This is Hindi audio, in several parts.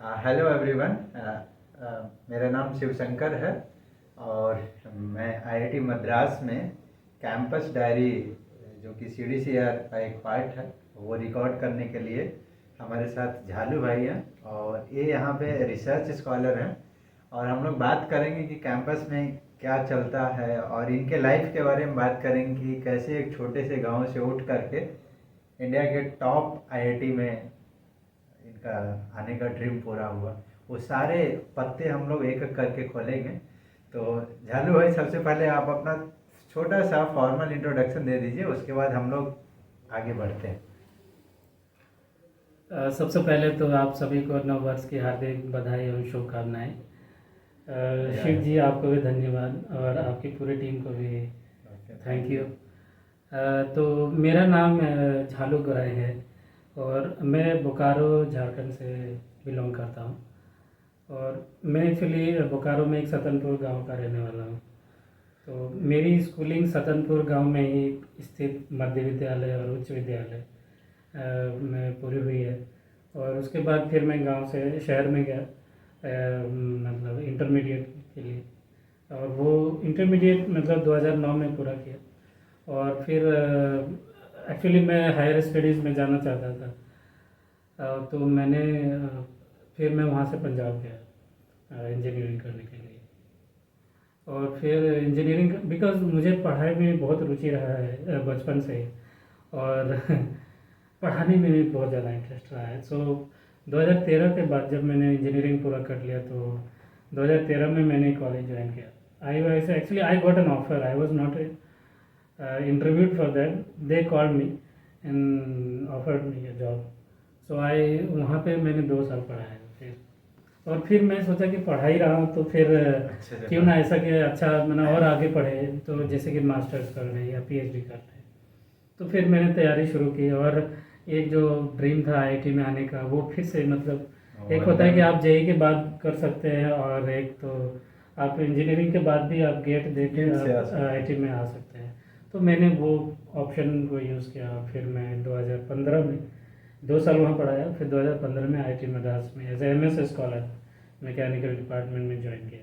Hello everyone. मेरा नाम शिवशंकर है और मैं आईआईटी मद्रास में कैंपस डायरी जो कि सीडीसीआर का एक पार्ट है वो रिकॉर्ड करने के लिए हमारे साथ झालू भाई हैं और ये यहाँ पे रिसर्च स्कॉलर हैं। और हम लोग बात करेंगे कि कैंपस में क्या चलता है और इनके लाइफ के बारे में बात करेंगे कि कैसे एक छोटे से गांव से उठ करके इंडिया के टॉप आईआईटी में इनका आने का ड्रीम पूरा हुआ। वो सारे पत्ते हम लोग एक एक करके खोलेंगे। तो झालू भाई, सबसे पहले आप अपना छोटा सा फॉर्मल इंट्रोडक्शन दे दीजिए, उसके बाद हम लोग आगे बढ़ते हैं। सबसे पहले तो आप सभी को नव वर्ष की हार्दिक बधाई एवं शुभकामनाएं। शिव जी, आपको भी धन्यवाद और आपकी पूरी टीम को भी थैंक यू। तो मेरा नाम झालू गोराई है और मैं बोकारो झारखंड से बिलोंग करता हूँ। और मैं एक्चुअली बोकारो में एक सतनपुर गांव का रहने वाला हूँ। तो मेरी स्कूलिंग सतनपुर गांव में ही स्थित मध्य विद्यालय और उच्च विद्यालय में पूरी हुई है। और उसके बाद फिर मैं गांव से शहर में गया, मतलब इंटरमीडिएट के लिए। और वो इंटरमीडिएट मतलब 2009 में पूरा किया। और फिर एक्चुअली मैं हायर स्टडीज़ में जाना चाहता था। तो मैंने फिर मैं वहाँ से पंजाब गया इंजीनियरिंग करने के लिए। और फिर इंजीनियरिंग बिकॉज मुझे पढ़ाई में बहुत रुचि रहा है बचपन से ही। और पढ़ाने में भी बहुत ज़्यादा इंटरेस्ट रहा है। सो 2013 के बाद जब मैंने इंजीनियरिंग पूरा कर लिया तो 2013 में मैंने कॉलेज ज्वाइन किया। I was actually I got an offer, I was not interviewed for that, they called me and offered me a job. So I वहाँ पे मैंने 2 साल पढ़ा है फिर। और फिर मैं सोचा कि पढ़ा ही रहा हूँ तो फिर क्यों ना ऐसा कि अच्छा मैंने और आगे पढ़े, तो जैसे कि मास्टर्स कर लें या पीएचडी कर लें। तो फिर मैंने तैयारी शुरू की और एक जो ड्रीम था आईआईटी में आने का वो फिर से मतलब एक होता है कि आप जेई के बाद कर सकते हैं और एक तो आप इंजीनियरिंग के बाद भी आप गेट दे के आईआईटी में आ सकते हैं। तो मैंने वो ऑप्शन को यूज़ किया। फिर मैं 2015 में 2 साल वहाँ पढ़ाया। फिर 2015 में आईआईटी मद्रास में as MS scholar mechanical department में ज्वाइन किया।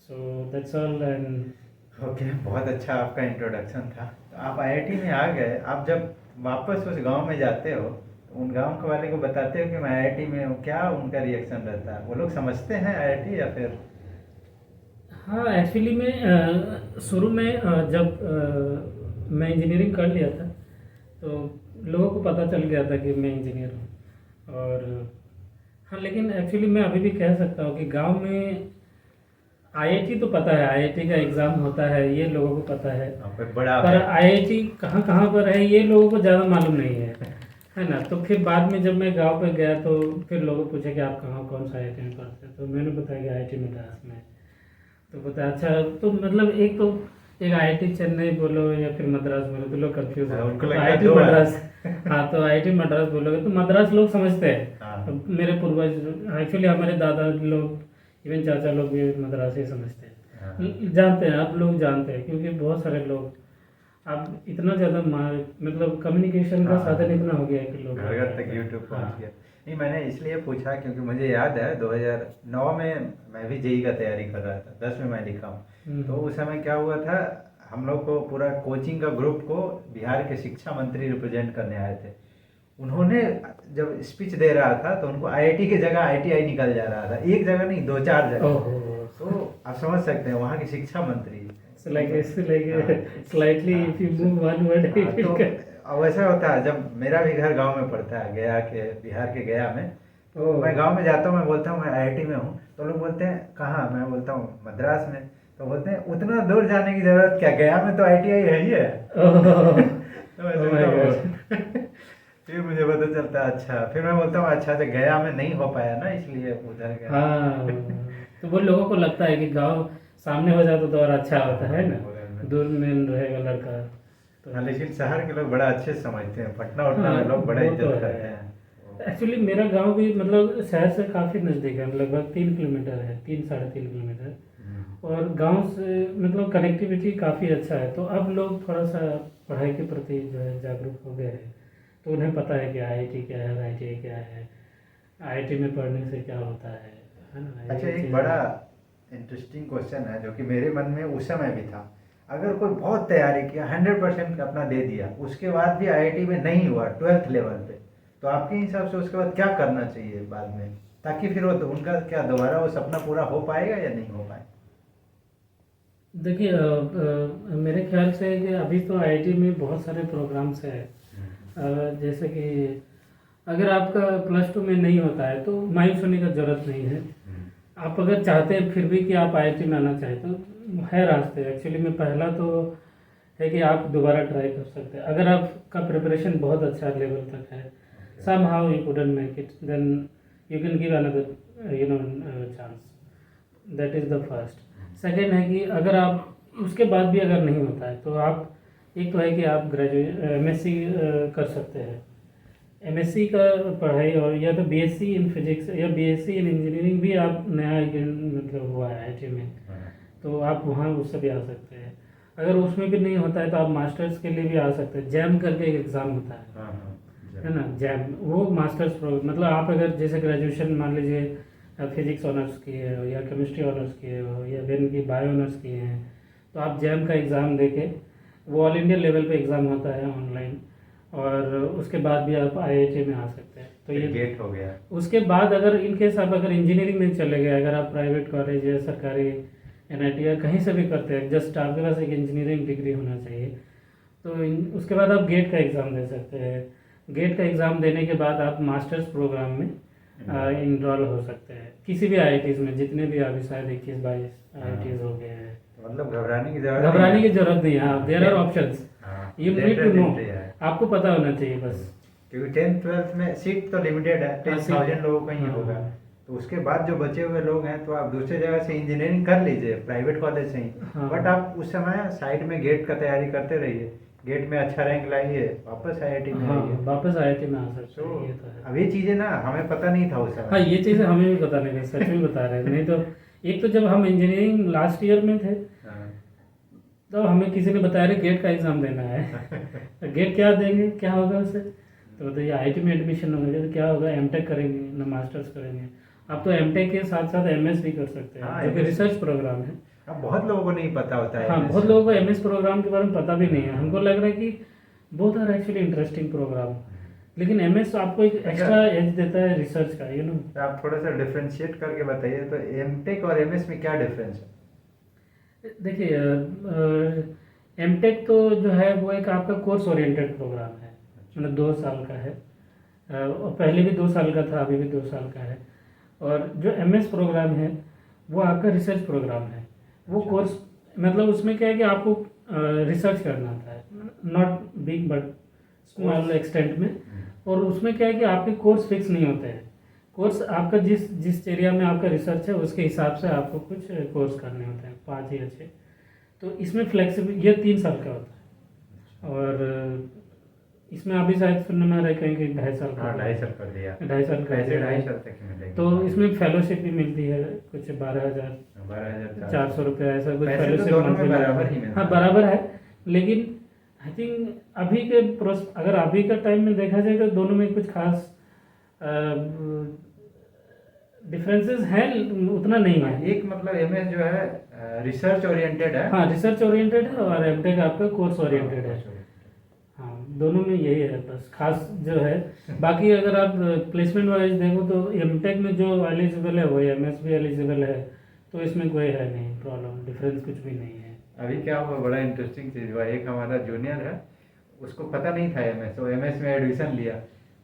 So that's all. And okay, बहुत अच्छा आपका इंट्रोडक्शन था। तो आप आईआईटी में आ गए, आप जब वापस उस गांव में जाते हो तो उन गांव के वाले को बताते हो कि मैं आईआईटी में हूँ, क्या उनका रिएक्शन रहता है? वो लोग समझते हैं आईआईटी या फिर? हाँ, एक्चुअली मैं शुरू में जब मैं इंजीनियरिंग कर लिया था तो लोगों को पता चल गया था कि मैं इंजीनियर हूँ। और हाँ, लेकिन एक्चुअली मैं अभी भी कह सकता हूँ कि गांव में आईआईटी तो पता है, आईआईटी का एग्ज़ाम होता है ये लोगों को पता है। कोई बड़ा पर है? आईआईटी कहाँ कहाँ पर है ये लोगों को ज़्यादा मालूम नहीं है ना। तो फिर बाद में जब मैं गांव पे गया तो फिर लोगों पूछे कि आप कहाँ कौन सा आईआईटी में पढ़ते हैं, तो मैंने बताया कि आईआईटी मद्रास में। तो बताया अच्छा, तो मतलब एक तो एक आईआईटी चेन्नई बोलो या फिर मद्रास बोलो तो लोग कंफ्यूज हो। उनको तो लगता है आईआईटी दो है। मद्रास हाँ, तो आईआईटी मद्रास बोलोगे तो मद्रास लोग समझते हैं। हाँ। तो मेरे पूर्वज एक्चुअली हमारे दादा लोग इवन चाचा लोग भी मद्रास ही समझते हैं। हाँ। जानते हैं, आप लोग जानते हैं क्योंकि बहुत सारे लोग अब इतना ज़्यादा मतलब कम्युनिकेशन का हाँ। साधन इतना हो गया है कि लोग घर घर तक यूट्यूब हाँ। पहुंच गया। नहीं, मैंने इसलिए पूछा क्योंकि मुझे याद है 2009 में मैं भी जेई का तैयारी कर रहा था, 10 में मैं लिखा हूँ। तो उस समय क्या हुआ था, हम लोग को पूरा कोचिंग का ग्रुप को बिहार के शिक्षा मंत्री रिप्रेजेंट करने आए थे। उन्होंने जब स्पीच दे रहा था तो उनको आईआईटी की जगह आईटीआई निकल जा रहा था, एक जगह नहीं 2-4 जगह। ओहो। तो आप समझ सकते हैं वहाँ के शिक्षा मंत्री। So like it's like हाँ। slightly हाँ। if you move one word हाँ, it तो can. अब ऐसा होता है, जब मेरा भी घर गांव में पड़ता है, गया के बिहार के गया में। तो ओह। मैं गांव में जाता हूँ, मैं बोलता हूँ मैं आईआईटी में हूँ, तो लोग बोलते हैं कहाँ? मैं बोलता हूँ मद्रास में। तो बोलते हैं उतना दूर जाने की जरूरत क्या, गया में तो आईटीआई है ही है। ओह। तो मैं Oh my सोचता God. हूँ फिर मुझे पता चलता है अच्छा, फिर मैं बोलता हूँ अच्छा, तो गया में नहीं हो पाया ना इसलिए उधर गया। हाँ, तो वो लोगों को लगता है कि गांव सामने हो जाता तो और अच्छा होता है ना, बगल में। दूर में रहेगा लड़का तो। हाँ, लेकिन शहर के लोग बड़ा अच्छे से समझते हैं, पटना उटना हाँ, में लोग बड़ा वो तो इज्जत है। करते हैं। एक्चुअली मेरा गांव भी मतलब शहर से काफ़ी नज़दीक है, लगभग 3 किलोमीटर है, 3-3.5 किलोमीटर। और गांव से मतलब कनेक्टिविटी काफ़ी अच्छा है। तो अब लोग थोड़ा सा पढ़ाई के प्रति जो है जागरूक हो गए हैं। तो उन्हें पता है कि आईआईटी क्या है और आईटीआई क्या है। आईआईटी में पढ़ने से क्या होता है ना। अच्छा, ये एक चीज़ बड़ा इंटरेस्टिंग क्वेश्चन है जो कि मेरे मन में उस समय भी था। अगर कोई बहुत तैयारी किया, 100% अपना दे दिया, उसके बाद भी आईआईटी में नहीं हुआ 12th लेवल पे, तो आपके हिसाब से उसके बाद क्या करना चाहिए बाद में, ताकि फिर वो उनका क्या दोबारा वो सपना पूरा हो पाएगा या नहीं हो पाएगा? देखिए मेरे ख्याल से कि अभी तो आईआईटी में बहुत सारे प्रोग्राम्स हैं। जैसे कि अगर आपका +2 में नहीं होता है तो मायूस होने का ज़रूरत नहीं है। आप अगर चाहते हैं फिर भी कि आप आईआईटी में आना चाहें तो है रास्ते। एक्चुअली में पहला तो है कि आप दोबारा ट्राई कर सकते हैं अगर आपका प्रिपरेशन बहुत अच्छा लेवल तक है। somehow you couldn't make it, then you can give another chance. That is the first. Second है कि अगर आप उसके बाद भी अगर नहीं होता है तो आप एक तो है कि आप एमएससी कर सकते हैं। एमएससी का पढ़ाई और या तो बीएससी इन फिजिक्स या बीएससी इन इंजीनियरिंग भी आप नया मतलब हुआ है आईआईटी में, तो आप वहाँ उससे भी आ सकते हैं। अगर उसमें भी नहीं होता है तो आप मास्टर्स के लिए भी आ सकते हैं। जैम करके एक एग्ज़ाम होता है ना, जैम। वो मास्टर्स मतलब आप अगर जैसे ग्रेजुएशन मान लीजिए फिजिक्स ऑनर्स किए हो या केमिस्ट्री ऑनर्स किए हो या फिर की बायो ऑनर्स किए हैं, तो आप जैम का एग्ज़ाम देके, वो ऑल इंडिया लेवल पे एग्ज़ाम होता है ऑनलाइन, और उसके बाद भी आप आईआईटी में आ सकते हैं। तो ये गेट हो गया। उसके बाद अगर इन केस आप अगर इंजीनियरिंग में चले गए, अगर आप प्राइवेट कॉलेज या सरकारी एनआईटी या कहीं से भी करते हैं, जस्ट आपके पास एक इंजीनियरिंग डिग्री होना चाहिए, तो उसके बाद आप गेट का एग्ज़ाम दे सकते हैं। गेट का एग्ज़ाम देने के बाद आप मास्टर्स प्रोग्राम में इनरोल हो सकते हैं किसी भी आईआईटीज़ में, जितने भी अभी शायद 21-22 आईआईटीज़ हो गए हैं। मतलब घबराने की ज़रूरत नहीं है। There are options, you need to know, आपको पता होना चाहिए बस। क्योंकि 10th 12th में सीट तो लिमिटेड है, 10,000 लोगों का ही होगा। तो उसके बाद जो बचे हुए लोग हैं तो आप दूसरी जगह से इंजीनियरिंग कर लीजिए, प्राइवेट कॉलेज से ही। बट आप उस समय साइड में गेट का तैयारी करते रहिए, गेट में अच्छा रैंक लाइए, वापस आईआईटी में आइए। वापस आईआईटी में आ सकते हैं। ये तो है। अब ये चीज़ें ना हमें पता नहीं था उस समय। ये चीज़ें हमें भी पता नहीं थी, सच में बता रहे हैं। नहीं तो एक तो जब हम इंजीनियरिंग लास्ट ईयर में थे तो हमें किसी ने बताया गेट का एग्ज़ाम देना है। गेट क्या देंगे, क्या होगा उससे, तो बताइए आईआईटी में एडमिशन होगा तो क्या होगा, एमटेक करेंगे ना मास्टर्स करेंगे। आप तो एमटेक के साथ साथ एमएस भी कर सकते हैं, जो कि रिसर्च प्रोग्राम है। अब बहुत लोगों को नहीं पता होता है। बहुत लोगों को एमएस प्रोग्राम के बारे में पता भी नहीं है। हमको लग रहा है कि both are actually interesting program, लेकिन एमएस आपको एक एक्स्ट्रा एज देता है रिसर्च का, तो आप थोड़ा सा डिफरेंशिएट करके बताइए, तो एमटेक और एमएस में क्या डिफरेंस है? देखिए एमटेक तो जो है वो एक आपका कोर्स ओरिएंटेड प्रोग्राम है, मतलब 2 साल का है, और पहले भी 2 साल का था, अभी भी 2 साल का है। और जो एमएस प्रोग्राम है वो आपका रिसर्च प्रोग्राम है। वो कोर्स मतलब उसमें क्या है कि आपको रिसर्च करना होता है, not big but small extent में। और उसमें क्या है कि आपके कोर्स फिक्स नहीं होते हैं। कोर्स आपका जिस एरिया में आपका रिसर्च है उसके हिसाब से आपको कुछ कोर्स करने होते हैं, 5 या 6। तो इसमें फ्लेक्सिबल, ये 3 साल का होता है। और इसमें अभी शायद सुनने में आ रहा है कहीं कि 2.5 साल का, 2.5 साल कर दिया, 2.5 साल का, 2.5 साल तक मिलेगा। तो इसमें फेलोशिप भी मिलती है, कुछ 12,400 रुपये ऐसा कुछ फेलोशिप बराबर ही। हाँ बराबर है, लेकिन आई थिंक अभी के अगर अभी का टाइम में देखा जाए तो दोनों में कुछ खास डिफरेंसेस हैं, उतना नहीं है। एक मतलब एमएस जो है रिसर्च ओरिएंटेड है। हाँ रिसर्च ओरिएंटेड है, और एमटेक आपका कोर्स ओरिएंटेड है। हाँ दोनों में यही है बस खास जो है। बाकी अगर आप प्लेसमेंट वाइज देखो तो एमटेक में जो एलिजिबल है वो एमएस भी एलिजिबल है, तो इसमें कोई है नहीं प्रॉब्लम, डिफरेंस कुछ भी नहीं है। अभी क्या हुआ, बड़ा इंटरेस्टिंग चीज़ हुआ। एक हमारा जूनियर है, उसको पता नहीं था एमएस, वो एमएस में एडमिशन लिया।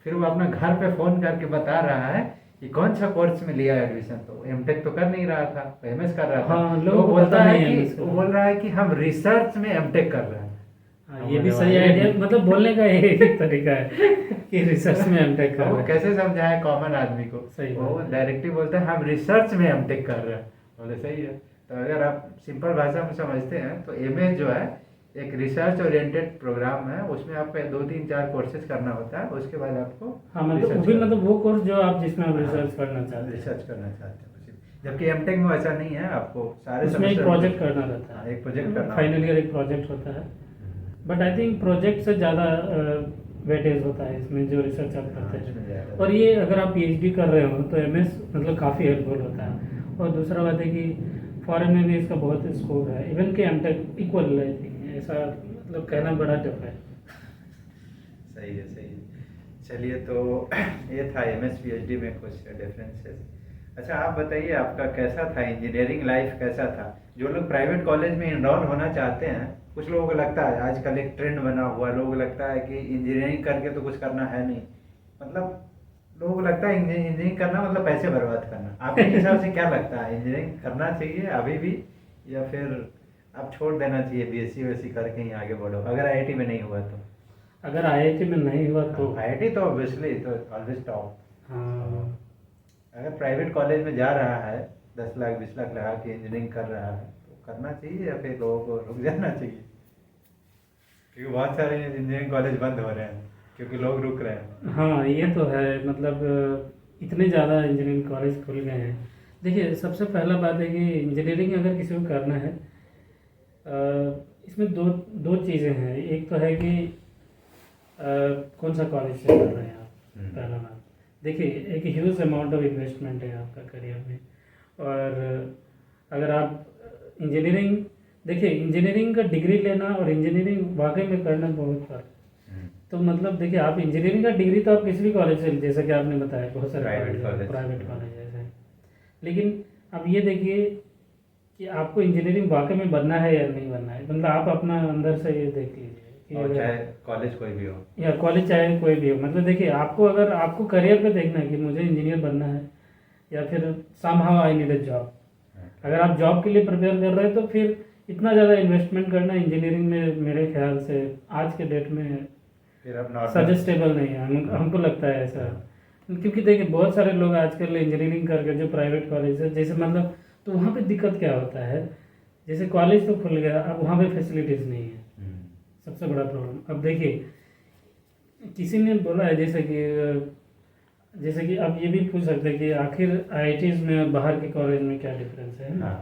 फिर वो अपना घर पे फ़ोन करके बता रहा है कि कौन सा कोर्स में लिया एडमिशन। तो एमटेक तो कर नहीं रहा था, तो एमएस कर रहा था। तो वो बोल रहा है कि हम रिसर्च में एमटेक कर रहे हैं। ये भी सही आइडिया, मतलब बोलने का एक तरीका है कि रिसर्च में एमटेक कर रहे हैं। कैसे समझाए कॉमन आदमी को, सही वो डायरेक्टली बोलते हैं हम रिसर्च में एमटेक कर रहे हैं। बोले सही है। तो अगर आप सिंपल भाषा में समझते हैं तो एमएस जो है एक रिसर्च ओरिएंटेड प्रोग्राम है, उसमें आपको 2-3-4 कोर्सेज करना होता है, उसके बाद आपको मतलब वो कोर्स जो आप जिसमें आप रिसर्च करना चाहते हैं। जबकि एमटेक में ऐसा नहीं है, आपको सारे उसमें एक प्रोजेक्ट करना रहता है, एक प्रोजेक्ट करना, फाइनल ईयर एक प्रोजेक्ट होता है। बट आई थिंक प्रोजेक्ट से ज़्यादा वेटेज होता है इसमें जो रिसर्च आप करते इसमें हैं। ज़्यादा और ये अगर आप पीएचडी कर रहे हो तो एमएस मतलब काफ़ी हेल्पफुल होता है। और दूसरा बात है कि फॉरेन में भी इसका बहुत स्कोप है, इवन के एमटेक इक्वल आई थिंक, ऐसा मतलब कहना बड़ा टफ है। सही है, सही है। चलिए, तो ये था एमएस पीएचडी में कुछ डिफरेंसेस। अच्छा, आप बताइए आपका कैसा था इंजीनियरिंग लाइफ, कैसा था? जो लोग प्राइवेट कॉलेज में इनरोल होना चाहते हैं, कुछ लोगों को लगता है आजकल एक ट्रेंड बना हुआ, लोगों को लगता है कि इंजीनियरिंग करके तो कुछ करना है नहीं, मतलब लोगों को लगता है इंजीनियरिंग करना मतलब पैसे बर्बाद करना। आपके हिसाब से क्या लगता है, इंजीनियरिंग करना चाहिए अभी भी, या फिर आप छोड़ देना चाहिए, बीएससी वेसी करके ही आगे बढ़ो, अगर आईआईटी में नहीं हुआ तो? अगर आईआईटी में नहीं हुआ तो आईआईटी तो ऑब्वियसली तो ऑलवेज टॉप। हाँ, अगर प्राइवेट कॉलेज में जा रहा है, 10 लाख 20 लाख लगा के इंजीनियरिंग कर रहा है, तो करना चाहिए या फिर लोगों को रुक जाना चाहिए? क्योंकि बहुत सारे इंजीनियरिंग कॉलेज बंद हो रहे हैं क्योंकि लोग रुक रहे हैं। हाँ ये तो है, मतलब इतने ज़्यादा इंजीनियरिंग कॉलेज खुल गए हैं। देखिए, सबसे पहला बात है कि इंजीनियरिंग अगर किसी को करना है, इसमें दो दो चीज़ें हैं। एक तो है कि कौन सा कॉलेज से कर रहे हैं आप, पहला बात। देखिए, एक ह्यूज अमाउंट ऑफ इन्वेस्टमेंट है आपका करियर में। और अगर आप इंजीनियरिंग, देखिए इंजीनियरिंग का डिग्री लेना और इंजीनियरिंग वाकई में करना बहुत फर्क। तो मतलब देखिए, आप इंजीनियरिंग का डिग्री तो आप किसी भी कॉलेज से, जैसा कि आपने बताया बहुत सारे प्राइवेट कॉलेज ऐसे, लेकिन अब ये देखिए कि आपको इंजीनियरिंग वाकई में बनना है या नहीं बनना है। मतलब आप अपना अंदर से ये देख लीजिए कि और चाहे कॉलेज कोई भी हो, या कॉलेज चाहे कोई भी हो, मतलब देखिए आपको, अगर आपको करियर पे देखना है कि मुझे इंजीनियर बनना है या फिर somehow I need a job, अगर आप जॉब के लिए प्रिपेयर कर रहे हैं तो फिर इतना ज़्यादा इन्वेस्टमेंट करना इंजीनियरिंग में मेरे ख्याल से आज के डेट में फिर अब नॉर्मल सजेस्टेबल नहीं है। हमको लगता है ऐसा, क्योंकि देखिए बहुत सारे लोग आजकल इंजीनियरिंग करके जो प्राइवेट कॉलेज है, जैसे मतलब, तो वहाँ पे दिक्कत क्या होता है, जैसे कॉलेज तो खुल गया, अब वहाँ पे फैसिलिटीज़ नहीं है, सबसे बड़ा प्रॉब्लम। अब देखिए, किसी ने बोला है जैसे कि आप ये भी पूछ सकते हैं कि आखिर आईआईटीज़ में और बाहर के कॉलेज में क्या डिफरेंस है ना।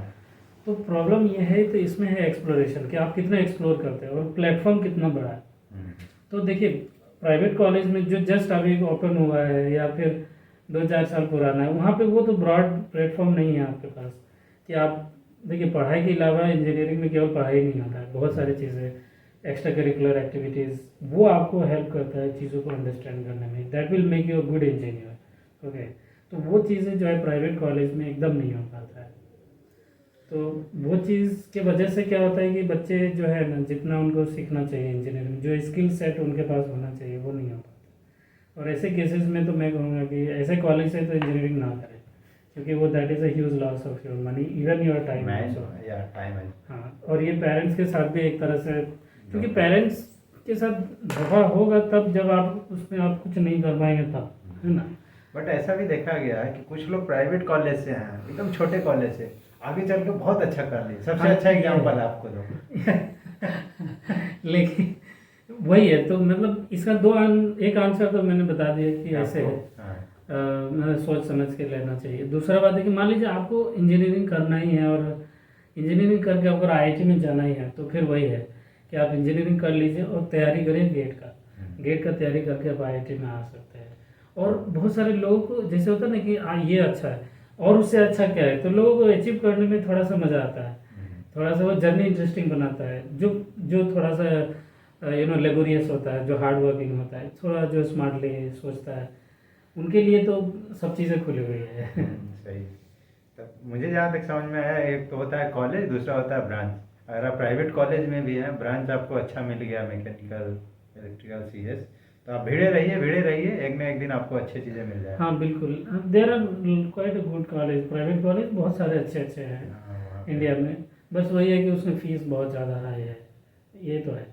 तो प्रॉब्लम ये है, तो इसमें है एक्सप्लोरेशन, कि आप कितना एक्सप्लोर करते हैं और प्लेटफॉर्म कितना बड़ा है। तो देखिए, प्राइवेट कॉलेज में जो जस्ट अभी ओपन हुआ है या फिर 2-4 साल पुराना है, वहाँ पे वो तो ब्रॉड प्लेटफॉर्म नहीं है आपके पास कि आप, देखिए पढ़ाई के अलावा इंजीनियरिंग में केवल पढ़ाई नहीं होता है, बहुत सारी चीज़ें, एक्स्ट्रा करिकुलर एक्टिविटीज़, वो आपको हेल्प करता है चीज़ों को अंडरस्टैंड करने में, that will make you a good engineer. Okay, तो वो चीज़ें जो है प्राइवेट कॉलेज में एकदम नहीं हो पाता है। तो वो चीज़ के वजह से क्या होता है कि बच्चे जो है ना, जितना उनको सीखना चाहिए इंजीनियरिंग, जो स्किल सेट उनके पास होना चाहिए, वो नहीं हो पाता। और ऐसे केसेस में तो मैं कहूँगा कि ऐसे कॉलेज से तो इंजीनियरिंग ना करें, क्योंकि वो that is a huge loss of your money, even your time also. हाँ, और ये पेरेंट्स के साथ भी एक तरह से, क्योंकि पेरेंट्स के साथ धोखा होगा तब जब आप उसमें आप कुछ नहीं कर पाएंगे तब, है ना। बट ऐसा भी देखा गया है कि कुछ लोग प्राइवेट कॉलेज से हैं, एकदम छोटे कॉलेज से, आगे चल के बहुत अच्छा कर लिए। सबसे अच्छा एग्जाम्पल आपको दो। लेकिन वही है, तो मतलब इसका एक आंसर तो मैंने बता दिया कि ऐसे है, मतलब सोच समझ के लेना चाहिए। दूसरा बात है कि मान लीजिए आपको इंजीनियरिंग करना ही है और इंजीनियरिंग करके अगर आईआईटी में जाना ही है, तो फिर वही है कि आप इंजीनियरिंग कर लीजिए और तैयारी करें गेट का तैयारी करके आप आईआईटी में आ सकते हैं। और बहुत सारे लोगों को जैसे होता है ना कि ये अच्छा है और उससे अच्छा क्या है, तो लोगों को अचीव करने में थोड़ा सा मज़ा आता है, थोड़ा सा वो जर्नी इंटरेस्टिंग बनाता है। जो थोड़ा सा लेबोरियस होता है, जो हार्ड वर्किंग होता है, थोड़ा जो स्मार्टली सोचता है, उनके लिए तो सब चीज़ें खुली हुई है। सही। तब मुझे जहाँ तक समझ में आया, एक तो होता है कॉलेज, दूसरा होता है ब्रांच। अगर आप प्राइवेट कॉलेज में भी हैं, ब्रांच आपको अच्छा मिल गया, मैकेनिकल, इलेक्ट्रिकल, सीएस, तो आप भिड़े रहिए, एक ना एक दिन आपको अच्छी चीज़ें मिल जाए। हाँ बिल्कुल, there are quite a good college, private college बहुत सारे अच्छे हैं इंडिया में। बस वही है कि उसमें फीस बहुत ज़्यादा हाई है, ये तो है।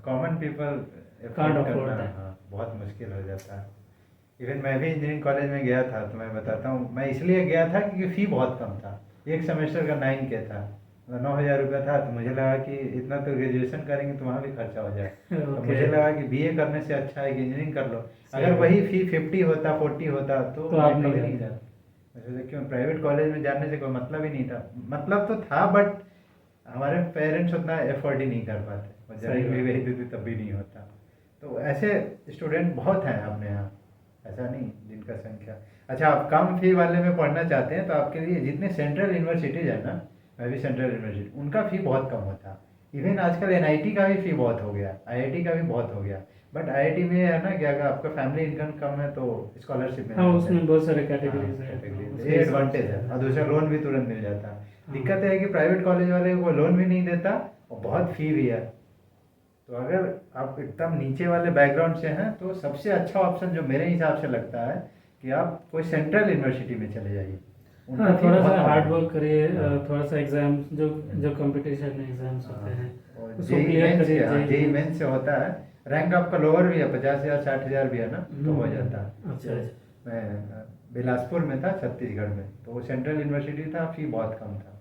Common people Can't afford afford करना, that. हाँ, बहुत मुश्किल हो जाता है। इवन मैं भी इंजीनियरिंग कॉलेज में गया था, तो मैं बताता हूँ, मैं इसलिए गया था क्योंकि फ़ी बहुत कम था। एक सेमेस्टर का 9K था, 9,000 रुपया था। तो मुझे लगा कि इतना तो ग्रेजुएशन करेंगे तो वहाँ भी खर्चा हो जाए। तो मुझे लगा कि बीए करने से अच्छा है कि इंजीनियरिंग कर लो। अगर वही फ़ी 50 होता, 40 होता, तो आप मैं कभी नहीं नहीं जाता। वैसे क्यों, प्राइवेट कॉलेज में जाने से कोई मतलब ही नहीं था, मतलब तो था, बट हमारे पेरेंट्स उतना एफोर्ड ही नहीं कर पाते, और जब भी भेज देते तब भी नहीं होता। तो ऐसे स्टूडेंट बहुत हैं अपने यहाँ, ऐसा नहीं जिनका संख्या। अच्छा, आप कम फी वाले में पढ़ना चाहते हैं तो आपके लिए जितने सेंट्रल यूनिवर्सिटीज़ है ना, मैं भी सेंट्रल यूनिवर्सिटी, उनका फ़ी बहुत कम होता है। इवन आजकल एनआईटी का भी फ़ी बहुत हो गया, आईआईटी का भी बहुत हो गया। बट आईआईटी में है ना कि अगर आपका फैमिली इनकम कम है तो स्कॉलरशिप मिल हाँ, जाता है। उसमें बहुत सारे हाँ, कैटेगरीज है, कैटेगरी उसके ये हिसाब एडवांटेज से। है, और दूसरा लोन भी तुरंत मिल जाता है। हाँ। दिक्कत है कि प्राइवेट कॉलेज वाले को लोन भी नहीं देता और बहुत फ़ी भी है। तो अगर आप एकदम नीचे वाले बैकग्राउंड से हैं तो सबसे अच्छा ऑप्शन जो मेरे हिसाब से लगता है कि आप कोई सेंट्रल यूनिवर्सिटी में चले जाइए। उनका हाँ, फी थोड़ा बहुत सा कम हार्ड है। वर्क करिए, हाँ। थोड़ा सा एग्जाम जो जो कंपटीशन एग्जाम्स होते हैं और उसको जेई क्लियर मेंस करिए। के, हाँ जेई मेंस से होता है। रैंक आपका लोअर भी है, 50,000 60,000 भी है ना, तो हो जाता है। अच्छा अच्छा। मैं बिलासपुर में था, छत्तीसगढ़ में, तो वो सेंट्रल यूनिवर्सिटी था, फी बहुत कम था।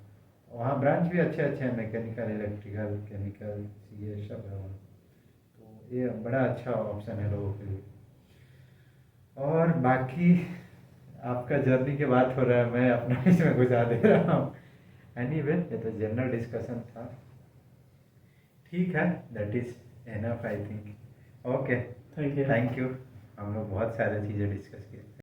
वहाँ ब्रांच भी अच्छे अच्छे हैं, मैकेनिकल, इलेक्ट्रिकल, केमिकल, ये सब है वहाँ। तो ये बड़ा अच्छा ऑप्शन है लोगों के लिए। और बाकी आपका जर्नी की बात हो रहा है, मैं अपना इसमें घुसा दे रहा हूँ। एनीवे, ये तो जनरल डिस्कशन था। ठीक है, that is enough I think. Okay, thank you. Thank you. हम लोग बहुत सारी चीज़ें डिस्कस किए।